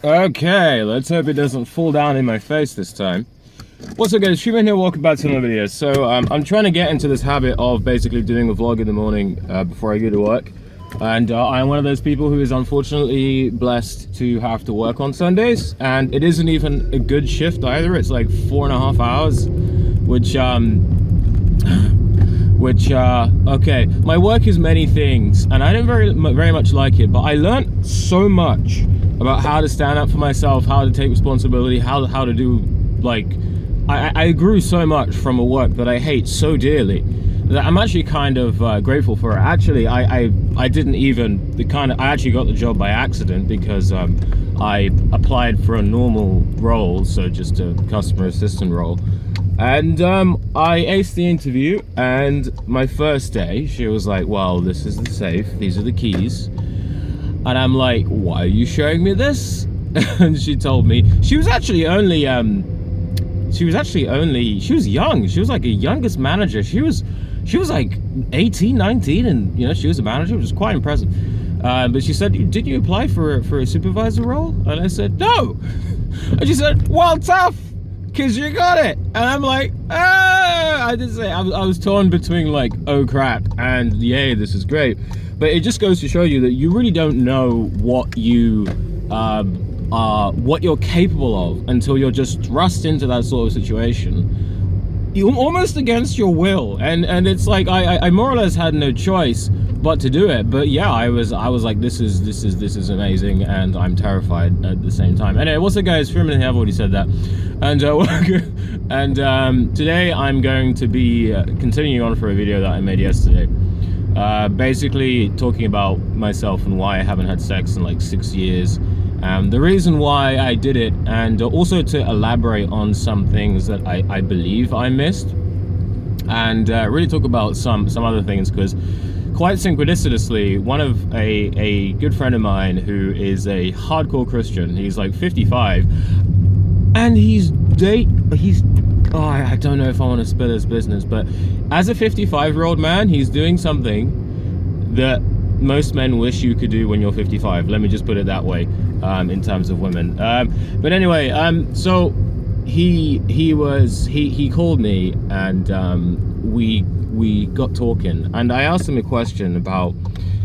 Okay, let's hope it doesn't fall down in my face this time. What's up guys, Streamer here, welcome back to another video. So I'm trying to get into this habit of basically doing a vlog in the morning before I go to work. And I'm one of those people who is unfortunately blessed to have to work on Sundays. And it isn't even a good shift either, it's like 4.5 hours, okay, my work is many things and I don't very much like it, but I learned so much about how to stand up for myself, how to take responsibility, how to do, like, I grew so much from a work that I hate so dearly that I'm actually kind of grateful for it. Actually, I didn't even, I actually got the job by accident because I applied for a normal role, so just a customer assistant role. And I aced the interview, and my first day, she was like, well, this is the safe, these are the keys. And I'm like, why are you showing me this? And she told me, she was young. She was like a youngest manager. She was like 18, 19, and you know, she was a manager, which was quite impressive. But she said, did you apply for a supervisor role? And I said, no. And she said, well, tough, because you got it. And I'm like, I did say, I was torn between like, oh crap, and yay, this is great. But it just goes to show you that you really don't know what you're capable of until you're just thrust into that sort of situation. You're almost against your will, and it's like I more or less had no choice but to do it. But yeah, I was like, this is amazing, and I'm terrified at the same time. Anyway, what's up guys, Freeman here, I've already said that. And today I'm going to be continuing on for a video that I made yesterday. Basically talking about myself and why I haven't had sex in like 6 years, the reason why I did it, and also to elaborate on some things that I believe I missed, and really talk about some other things, because quite synchronistically, one of a good friend of mine who is a hardcore Christian, he's like 55, and I don't know if I want to spill his business, but as a 55-year-old man, he's doing something that most men wish you could do when you're 55. Let me just put it that way, in terms of women. But anyway, so he called me, and we got talking, and I asked him a question about,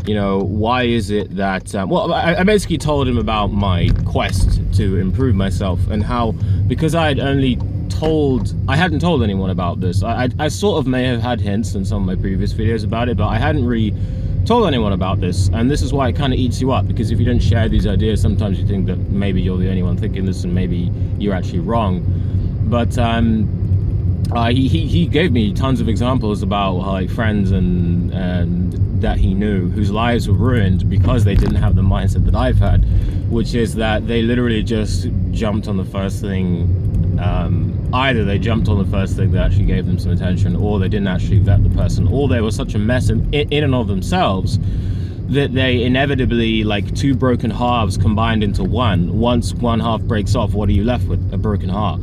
you know, why is it that well, I basically told him about my quest to improve myself, and how, because I hadn't told anyone about this. I sort of may have had hints in some of my previous videos about it, but I hadn't really told anyone about this, and this is why it kind of eats you up, because if you don't share these ideas, sometimes you think that maybe you're the only one thinking this, and maybe you're actually wrong. But he gave me tons of examples about like friends and that he knew whose lives were ruined because they didn't have the mindset that I've had, which is that they literally just jumped on the first thing. Either they jumped on the first thing that actually gave them some attention, or they didn't actually vet the person, or they were such a mess in and of themselves that they inevitably, like two broken halves combined into one. Once one half breaks off, what are you left with? A broken heart.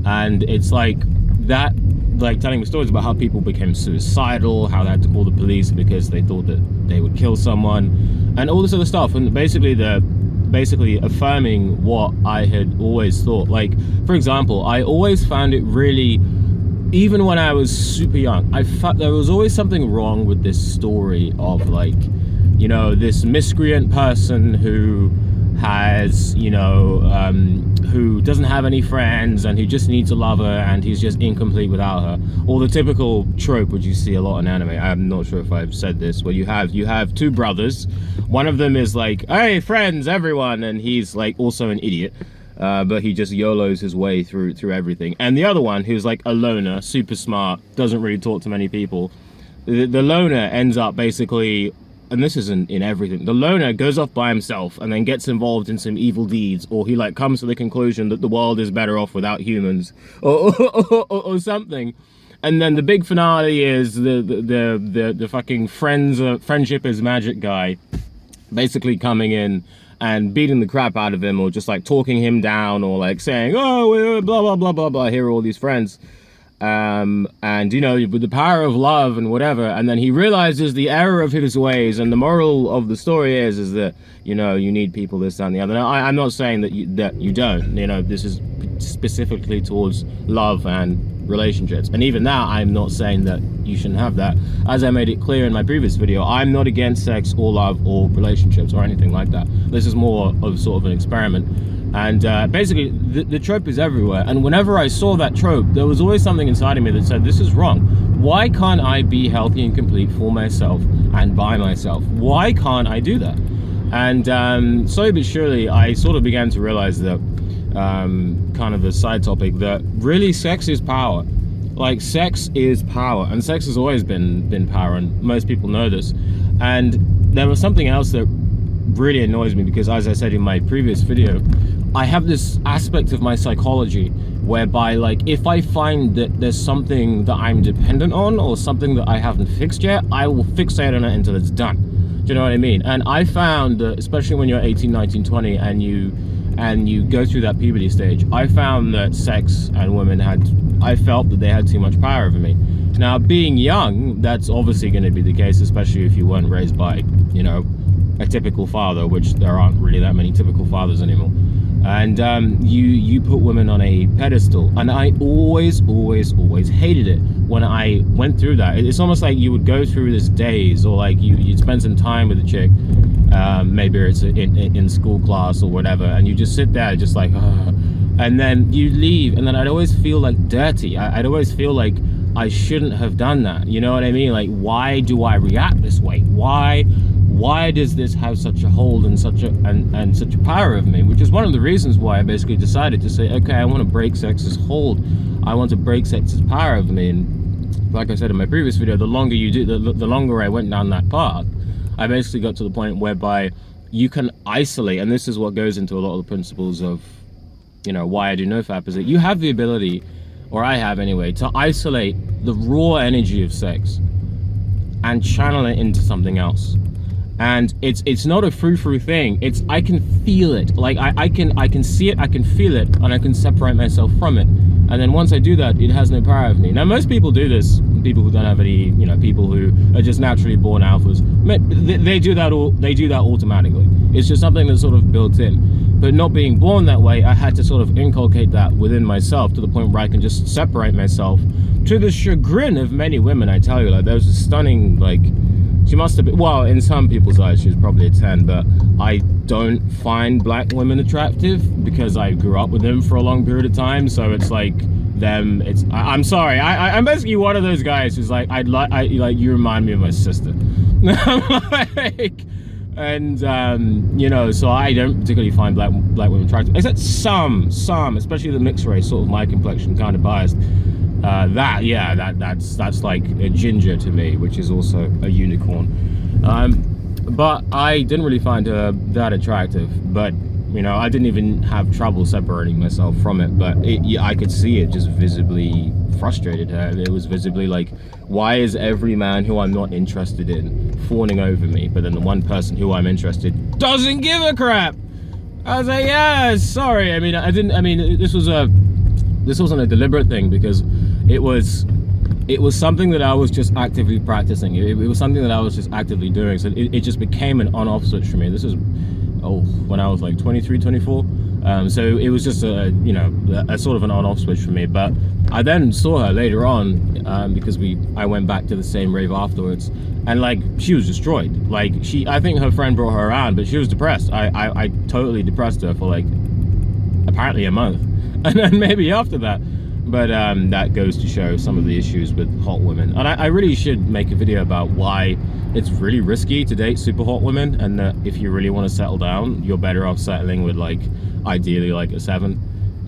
And it's like that, like telling me stories about how people became suicidal, how they had to call the police because they thought that they would kill someone, and all this other stuff. And basically affirming what I had always thought. Like, for example, I always found it really, even when I was super young, I felt there was always something wrong with this story of, like, you know, this miscreant person who has, you know, who doesn't have any friends, and who just needs a lover, and he's just incomplete without her. Or the typical trope which you see a lot in anime. I'm not sure if I've said this, where you have two brothers. One of them is like, hey friends, everyone, and he's like also an idiot, but he just YOLOs his way through everything. And the other one, who's like a loner, super smart, doesn't really talk to many people. The loner ends up basically, and this isn't in everything, the loner goes off by himself and then gets involved in some evil deeds, or he like comes to the conclusion that the world is better off without humans, or something. And then the big finale is the fucking friendship is magic guy basically coming in and beating the crap out of him, or just like talking him down, or like saying, oh, blah blah blah blah blah, here are all these friends. and you know, with the power of love and whatever, and then he realizes the error of his ways, and the moral of the story is that, you know, you need people, this, that, and the other. Now, I'm not saying that you don't, you know, this is specifically towards love and relationships, and even now I'm not saying that you shouldn't have that. As I made it clear in my previous video, I'm not against sex or love or relationships or anything like that. This is more of sort of an experiment. And basically, the trope is everywhere. And whenever I saw that trope, there was always something inside of me that said, this is wrong. Why can't I be healthy and complete for myself and by myself? Why can't I do that? And slowly but surely, I sort of began to realize that, kind of a side topic, that really sex is power. Like, sex is power. And sex has always been power. And most people know this. And there was something else that really annoys me, because as I said in my previous video, I have this aspect of my psychology whereby, like, if I find that there's something that I'm dependent on or something that I haven't fixed yet, I will fixate on it until it's done. Do you know what I mean? And I found that, especially when you're 18, 19, 20 and you go through that puberty stage, I found that sex and women I felt that they had too much power over me. Now, being young, that's obviously going to be the case, especially if you weren't raised by, you know, a typical father, which there aren't really that many typical fathers anymore. And you put women on a pedestal, and I always hated it when I went through that. It's almost like you would go through this daze, or like you'd spend some time with a chick, maybe it's in school class or whatever, and you just sit there just like, and then you leave, and then I'd always feel like dirty. I'd always feel like I shouldn't have done that. You know what I mean? Like, why do I react this way? Why does this have such a hold and such a power of me? Which is one of the reasons why I basically decided to say, okay, I want to break sex's hold. I want to break sex's power of me. And like I said in my previous video, the longer you do, the longer I went down that path, I basically got to the point whereby you can isolate, and this is what goes into a lot of the principles of, you know, why I do NoFap, is that you have the ability, or I have anyway, to isolate the raw energy of sex and channel it into something else. And it's not a frou-frou thing. It's, I can feel it. Like, I can see it, I can feel it, and I can separate myself from it. And then once I do that, it has no power over me. Now, most people do this. People who don't have any, you know, people who are just naturally born alphas, they do that automatically. It's just something that's sort of built in. But not being born that way, I had to sort of inculcate that within myself to the point where I can just separate myself, to the chagrin of many women. I tell you, like, there was a stunning, like, she must have been, well, in some people's eyes, she was probably a 10, but I don't find black women attractive because I grew up with them for a long period of time. So it's like them, I'm sorry. I'm basically one of those guys who's like, you remind me of my sister. Like, and, you know, so I don't particularly find black women attractive, except some, especially the mixed race, sort of my complexion, kind of biased. That's like a ginger to me, which is also a unicorn. But I didn't really find her that attractive. But, you know, I didn't even have trouble separating myself from it. But I could see it just visibly frustrated her. It was visibly like, why is every man who I'm not interested in fawning over me, but then the one person who I'm interested doesn't give a crap? I was like, yeah, sorry. This wasn't a deliberate thing, because it was something that I was just actively practicing. It was something that I was just actively doing. So it just became an on-off switch for me. This is, when I was like 23, 24. So it was just a sort of an on-off switch for me. But I then saw her later on, because I went back to the same rave afterwards, and like, she was destroyed. Like, I think her friend brought her around, but she was depressed. I totally depressed her for like apparently a month. And then maybe after that. But that goes to show some of the issues with hot women. And I really should make a video about why it's really risky to date super hot women, and that if you really want to settle down, you're better off settling with, like, ideally like a 7.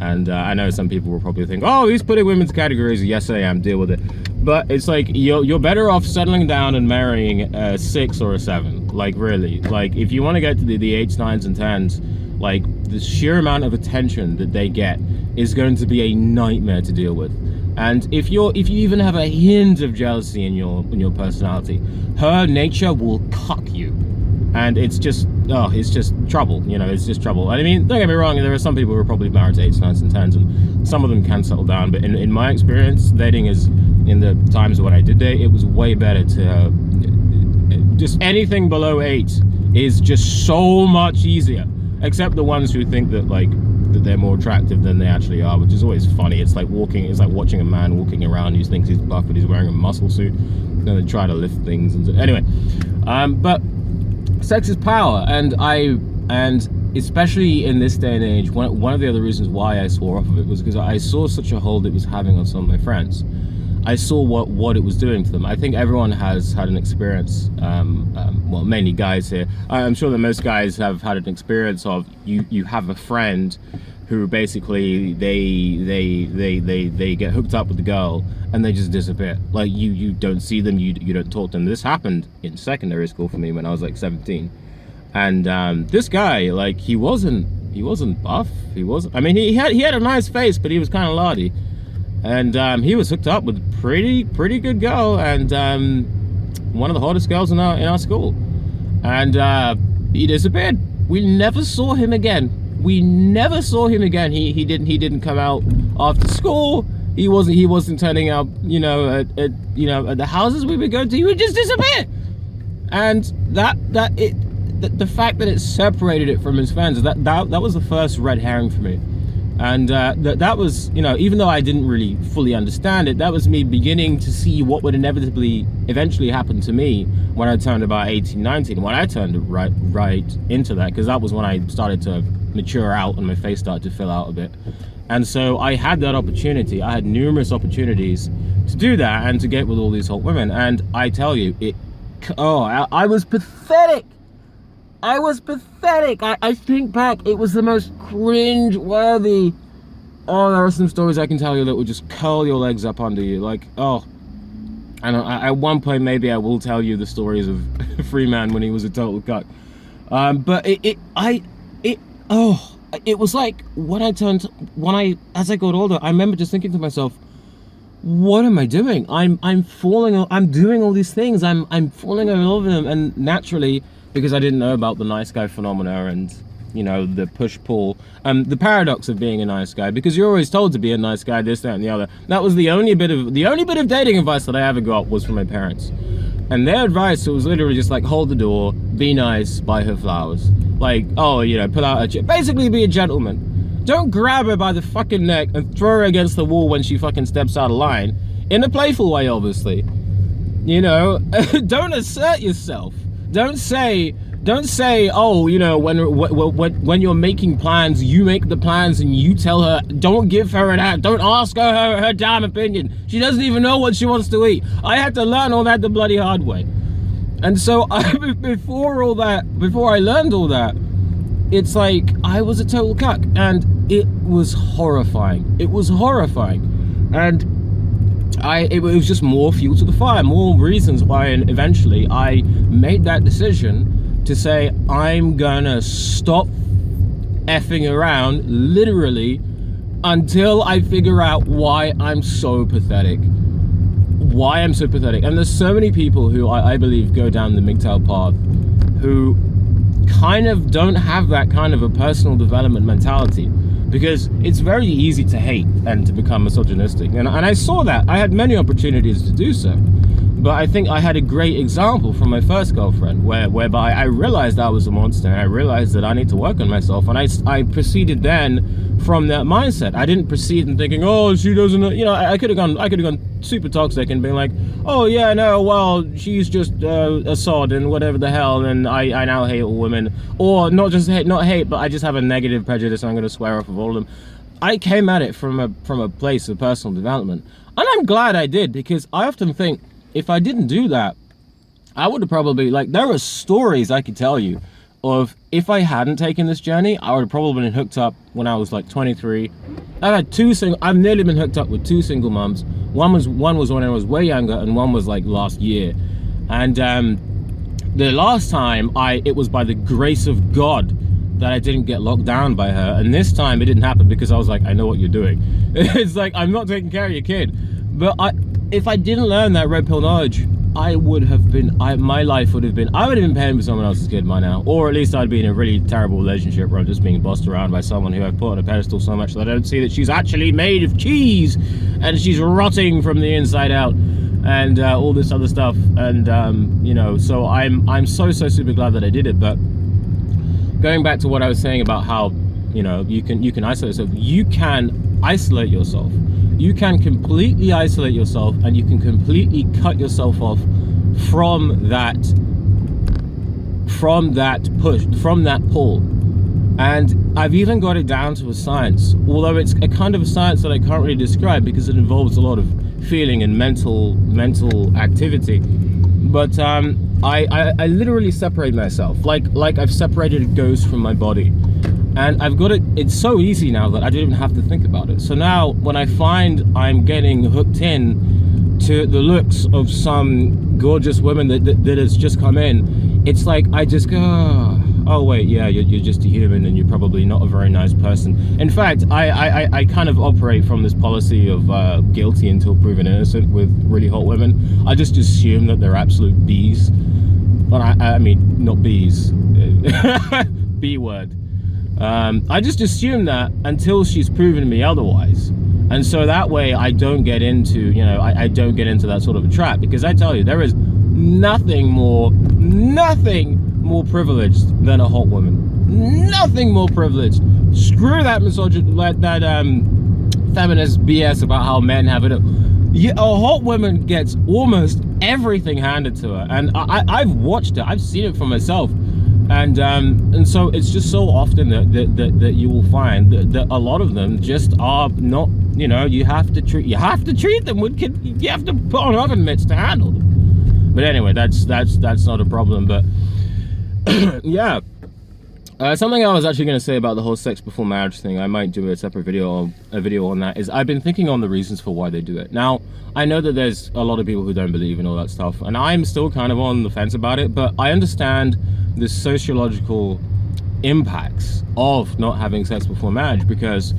And I know some people will probably think, oh, he's putting women into categories. Yes, I am. Deal with it. But it's like, you're better off settling down and marrying a 6 or a 7. Like, really. Like, if you want to get to the 8s, 9s, and 10s, like, the sheer amount of attention that they get is going to be a nightmare to deal with. And if you even have a hint of jealousy in your personality, her nature will cuck you. And it's just trouble, you know, it's just trouble. I mean, don't get me wrong, there are some people who are probably married to 8s, 9s, and 10s, and some of them can settle down, but in my experience, dating is, in the times when I did date, it was way better to, just anything below 8 is just so much easier, except the ones who think that, like, that they're more attractive than they actually are, which is always funny. It's like watching a man walking around who thinks he's buff, but he's wearing a muscle suit, and they try to lift things, and so, anyway, but sex is power, and especially in this day and age, one of the other reasons why I swore off of it was because I saw such a hold it was having on some of my friends. I saw what it was doing to them. I think everyone has had an experience, well, mainly guys here. I'm sure that most guys have had an experience of you have a friend who basically they get hooked up with the girl and they just disappear. Like you don't see them, you don't talk to them. This happened in secondary school for me when I was like 17, and this guy, like, he wasn't buff. I mean, he had a nice face, but he was kind of lardy, and he was hooked up with a pretty good girl, and one of the hottest girls in our school, and he disappeared. We never saw him again. He didn't come out after school. He wasn't turning up, you know, at the houses we would go to. He would just disappear. And the fact that it separated it from his friends, that was the first red herring for me. And that was, you know, even though I didn't really fully understand it, that was me beginning to see what would eventually happen to me when I turned about 18, 19, when I turned right into that, because that was when I started to mature out and my face started to fill out a bit. And so I had that opportunity. I had numerous opportunities to do that and to get with all these hot women. And I tell you, I was pathetic. I think back, it was the most cringe-worthy. Oh, there are some stories I can tell you that will just curl your legs up under you. Like, oh. And at one point, maybe I will tell you the stories of Freeman when he was a total cuck. But it was like, as I got older, I remember just thinking to myself, what am I doing? I'm doing all these things. I'm falling in love with them, and naturally, because I didn't know about the nice guy phenomena and, you know, the push-pull, the paradox of being a nice guy, because you're always told to be a nice guy, this, that, and the other. That was the only bit of dating advice that I ever got was from my parents. And their advice was literally just like, hold the door, be nice, buy her flowers. Like, oh, you know, pull out basically be a gentleman. Don't grab her by the fucking neck and throw her against the wall when she fucking steps out of line. In a playful way, obviously. You know, don't assert yourself. Don't say, oh, you know, when you're making plans, you make the plans and you tell her, don't give her don't ask her damn opinion. She doesn't even know what she wants to eat. I had to learn all that the bloody hard way. And so before I learned all that, it's like I was a total cuck, and it was horrifying. And it was just more fuel to the fire, more reasons why, and eventually I made that decision to say, I'm gonna stop effing around, literally, until I figure out why I'm so pathetic. And there's so many people who I believe go down the MGTOW path who kind of don't have that kind of a personal development mentality, because it's very easy to hate and to become misogynistic, and I saw that. I had many opportunities to do so, but I think I had a great example from my first girlfriend whereby I realized I was a monster, and I realized that I need to work on myself, and I proceeded then from that mindset. I didn't proceed in thinking, oh, she doesn't know, you know, I could have gone super toxic and being like, oh yeah, no, well, she's just a sod and whatever the hell, and I now hate all women, or not hate, but I just have a negative prejudice and I'm going to swear off of all of them. I came at it from a place of personal development, and I'm glad I did, because I often think if I didn't do that, I would have probably, like, there are stories I could tell you of if I hadn't taken this journey, I would have probably been hooked up when I was like 23. I've nearly been hooked up with 2 single moms. One was when I was way younger, and one was like last year. And the last time, it was by the grace of God that I didn't get locked down by her. And this time it didn't happen because I was like, I know what you're doing. It's like, I'm not taking care of your kid. But if I didn't learn that red pill knowledge, my life would have been, I would have been paying for someone else's kid by now, or at least I'd be in a really terrible relationship where I'm just being bossed around by someone who I've put on a pedestal so much that I don't see that she's actually made of cheese and she's rotting from the inside out, and all this other stuff. And you know, so I'm so super glad that I did it. But going back to what I was saying about how, you know, you can isolate yourself. You can isolate yourself. You can completely isolate yourself, and you can completely cut yourself off from that pull. And I've even got it down to a science, although it's a kind of a science that I can't really describe because it involves a lot of feeling and mental activity. But I literally separate myself, like I've separated a ghost from my body. And I've got it, it's so easy now that I don't even have to think about it. So now when I find I'm getting hooked in to the looks of some gorgeous woman that has just come in, it's like I just go, oh wait, yeah, you're just a human and you're probably not a very nice person. In fact, I kind of operate from this policy of guilty until proven innocent with really hot women. I just assume that they're absolute bees. Well, I mean, not bees. B word. I just assume that until she's proven me otherwise. And so that way I don't get into, you know, I don't get into that sort of a trap, because I tell you, there is nothing more privileged than a hot woman. Nothing more privileged. Screw that feminist BS about how men have it. A hot woman gets almost everything handed to her, and I've watched it. I've seen it for myself. And so it's just so often that you will find that a lot of them just are not, you know, you have to treat them with you have to put on oven mitts to handle them. But anyway, that's not a problem. But yeah, something I was actually going to say about the whole sex before marriage thing, I might do a separate video on that, is I've been thinking on the reasons for why they do it. Now, I know that there's a lot of people who don't believe in all that stuff, and I'm still kind of on the fence about it, but I understand the sociological impacts of not having sex before marriage, because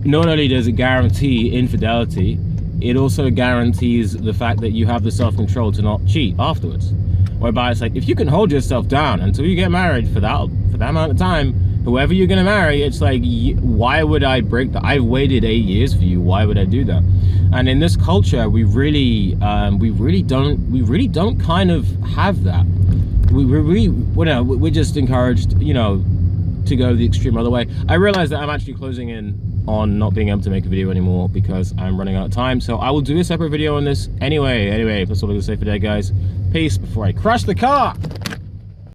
not only does it guarantee infidelity, it also guarantees the fact that you have the self-control to not cheat afterwards. Whereby it's like, if you can hold yourself down until you get married for that amount of time, whoever you're gonna marry, it's like, why would I break that? I've waited 8 years for you. Why would I do that? And in this culture, we really don't kind of have that. We're just encouraged, you know, to go the extreme other way. I realize that I'm actually closing in on not being able to make a video anymore because I'm running out of time. So I will do a separate video on this anyway. That's all I'm gonna say for today, guys. Peace before I crash the car.